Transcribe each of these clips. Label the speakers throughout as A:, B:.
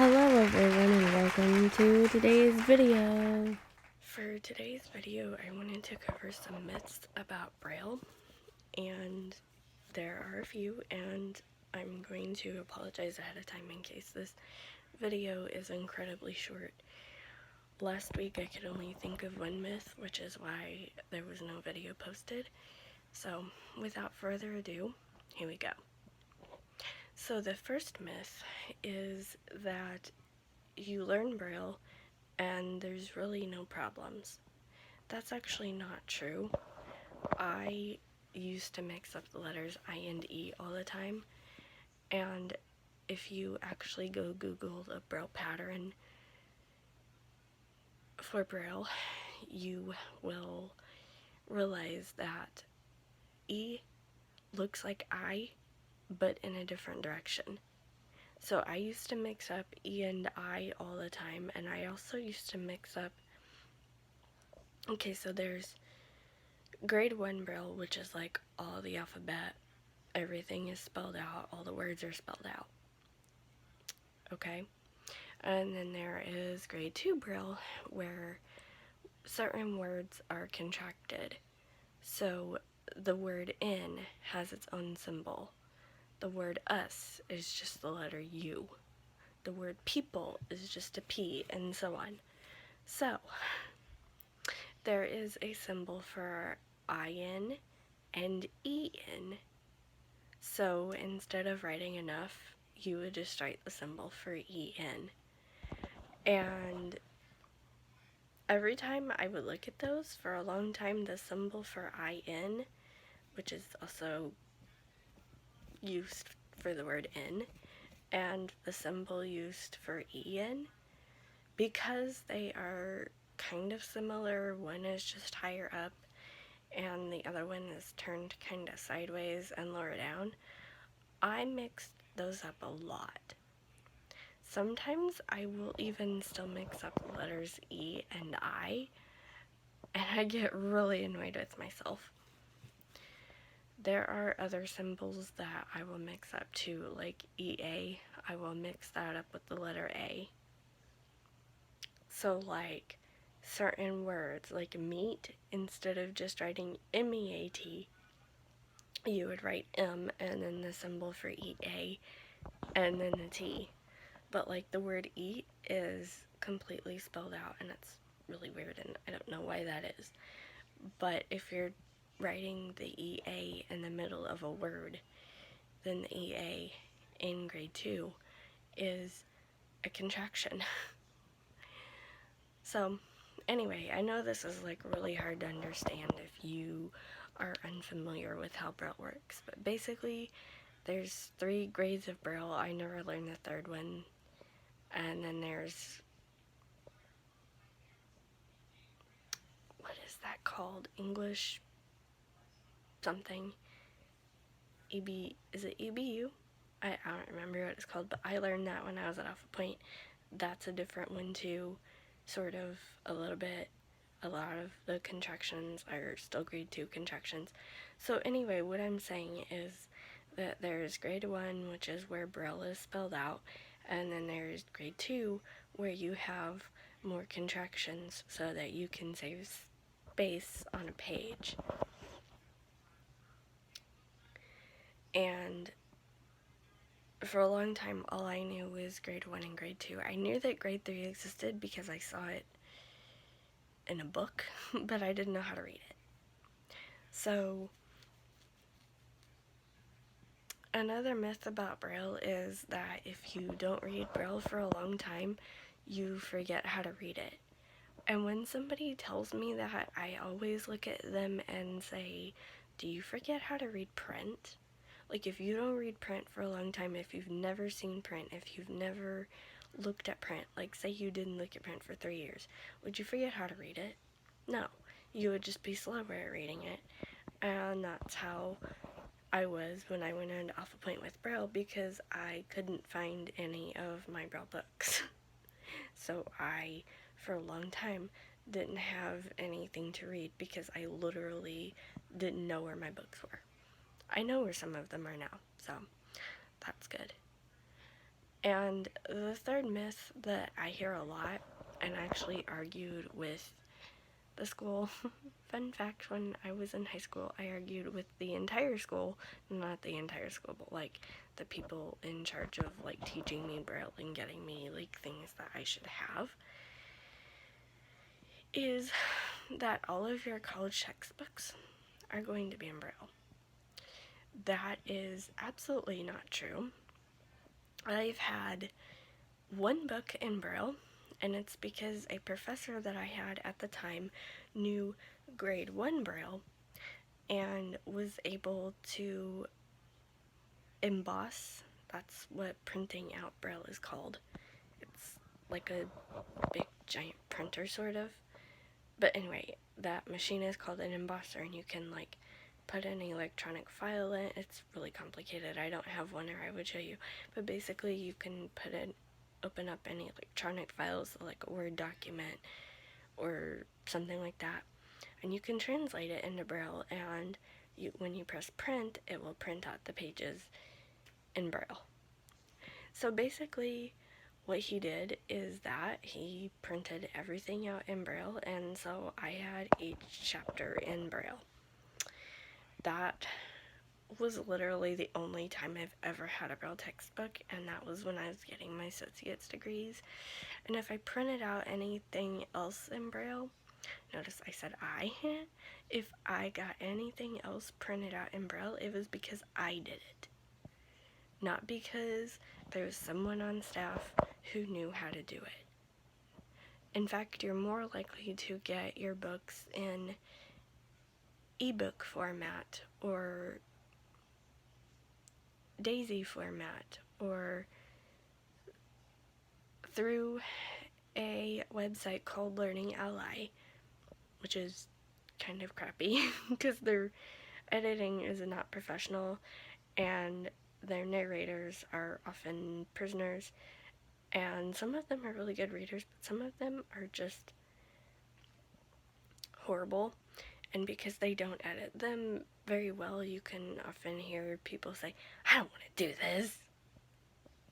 A: Hello everyone and welcome to today's video. For today's video, I wanted to cover some myths about Braille, and there are a few, and I'm going to apologize ahead of time in case this video is incredibly short. Last week I could only think of one myth, which is why there was no video posted. So without further ado, here we go. So the first myth is that you learn Braille and there's really no problems. That's actually not true. I used to mix up the letters I and E all the time, and if you actually go Google the Braille pattern for Braille, you will realize that E looks like I, but in a different direction. So I used to mix up E and I all the time, and I also used to mix up, okay, so there's grade 1 Braille, which is like all the alphabet, everything is spelled out, all the words are spelled out, okay? And then there is grade 2 Braille, where certain words are contracted. So the word in has its own symbol. The word us is just the letter U. The word people is just a P, and so on. So there is a symbol for IN and EN. So instead of writing enough, you would just write the symbol for EN. And every time I would look at those, for a long time, the symbol for IN, which is also used for the word in, and the symbol used for EN, because they are kind of similar, one is just higher up and the other one is turned kind of sideways and lower down, I mixed those up a lot. Sometimes I will even still mix up the letters E and I, and I get really annoyed with myself. There are other symbols that I will mix up too, like EA. I will mix that up with the letter A. So like certain words, like meat, instead of just writing MEAT, you would write M and then the symbol for EA and then the T. But like the word eat is completely spelled out, and it's really weird, and I don't know why that is. But if you're writing the EA in the middle of a word, then the EA in grade 2 is a contraction. So anyway, I know this is like really hard to understand if you are unfamiliar with how Braille works, but basically there's 3 grades of Braille. I never learned the 3rd one. And then there's, what is that called? English something. Is it EBU? I don't remember what it's called, but I learned that when I was at Alpha Point. That's a different one too, sort of, a little bit. A lot of the contractions are still grade 2 contractions. So anyway, what I'm saying is that there's grade 1, which is where Braille is spelled out, and then there's grade 2, where you have more contractions so that you can save space on a page. And for a long time, all I knew was grade 1 and grade 2. I knew that grade 3 existed because I saw it in a book, but I didn't know how to read it. So another myth about Braille is that if you don't read Braille for a long time, you forget how to read it. And when somebody tells me that, I always look at them and say, do you forget how to read print? Like, if you don't read print for a long time, if you've never seen print, if you've never looked at print, like say you didn't look at print for 3 years, would you forget how to read it? No, you would just be slower at reading it. And that's how I was when I went into Alpha Point with Braille, because I couldn't find any of my Braille books. So I, for a long time, didn't have anything to read because I literally didn't know where my books were. I know where some of them are now, so that's good. And the third myth that I hear a lot, and actually argued with the school, fun fact, when I was in high school, I argued with the entire school, not the entire school, but like the people in charge of like teaching me Braille and getting me like things that I should have, is that all of your college textbooks are going to be in Braille. That is absolutely not true. I've had one book in Braille, and it's because a professor that I had at the time knew grade 1 Braille and was able to emboss. That's what printing out Braille is called. It's like a big giant printer, sort of. But anyway, that machine is called an embosser, and you can like put an electronic file in. It's really complicated. I don't have one, or I would show you. But basically, you can open up any electronic files, like a Word document or something like that, and you can translate it into Braille. And when you press print, it will print out the pages in Braille. So basically, what he did is that he printed everything out in Braille, and so I had each chapter in Braille. That was literally the only time I've ever had a Braille textbook, and that was when I was getting my associate's degrees. And if I printed out anything else in Braille, notice I said I, if I got anything else printed out in Braille, it was because I did it. Not because there was someone on staff who knew how to do it. In fact, you're more likely to get your books in ebook format or Daisy format or through a website called Learning Ally, which is kind of crappy because their editing is not professional and their narrators are often prisoners, and some of them are really good readers, but some of them are just horrible. And because they don't edit them very well, you can often hear people say, I don't want to do this.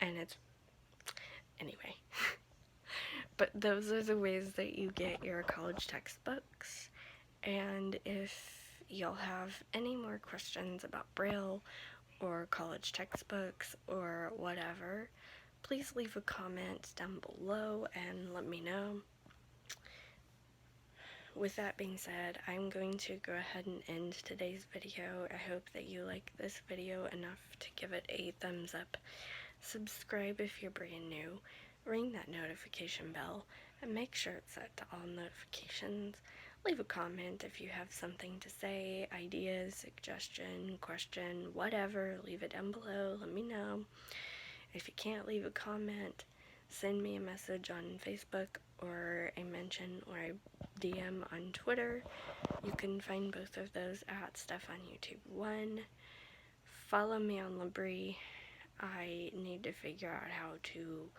A: And it's, anyway. But those are the ways that you get your college textbooks. And if y'all have any more questions about Braille or college textbooks or whatever, please leave a comment down below and let me know. With that being said, I'm going to go ahead and end today's video. I hope that you like this video enough to give it a thumbs up. Subscribe if you're brand new. Ring that notification bell and make sure it's set to all notifications. Leave a comment if you have something to say, ideas, suggestion, question, whatever. Leave it down below. Let me know. If you can't leave a comment, send me a message on Facebook or a mention or a DM on Twitter. You can find both of those at Stuff on YouTube 1. Follow me on Libri. I need to figure out how to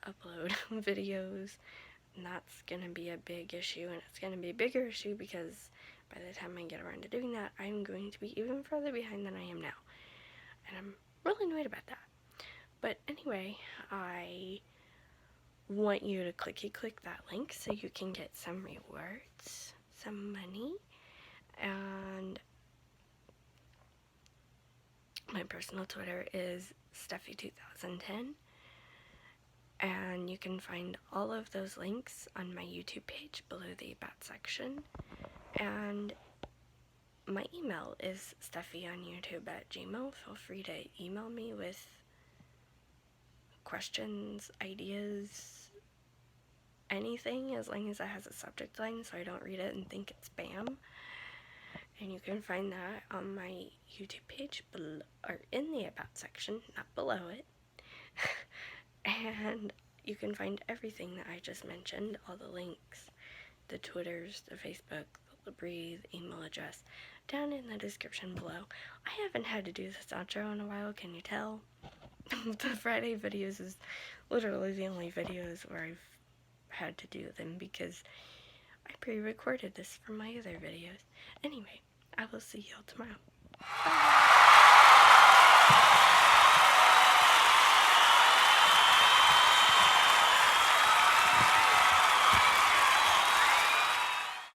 A: upload videos, and that's going to be a big issue, and it's going to be a bigger issue because by the time I get around to doing that, I'm going to be even further behind than I am now, and I'm really annoyed about that. But anyway, I want you to click that link so you can get some rewards, some money, and my personal Twitter is Steffi2010, and you can find all of those links on my YouTube page below the About section, and my email is steffionyouTube@gmail.com. Feel free to email me with questions, ideas, anything, as long as it has a subject line so I don't read it and think it's spam. And you can find that on my YouTube page or in the About section, not below it. And you can find everything that I just mentioned, all the links, the Twitters, the Facebook, the Libri, the email address, down in the description below. I haven't had to do this outro in a while, can you tell? The Friday videos is literally the only videos where I've had to do them because I pre-recorded this for my other videos. Anyway, I will see y'all tomorrow. Bye.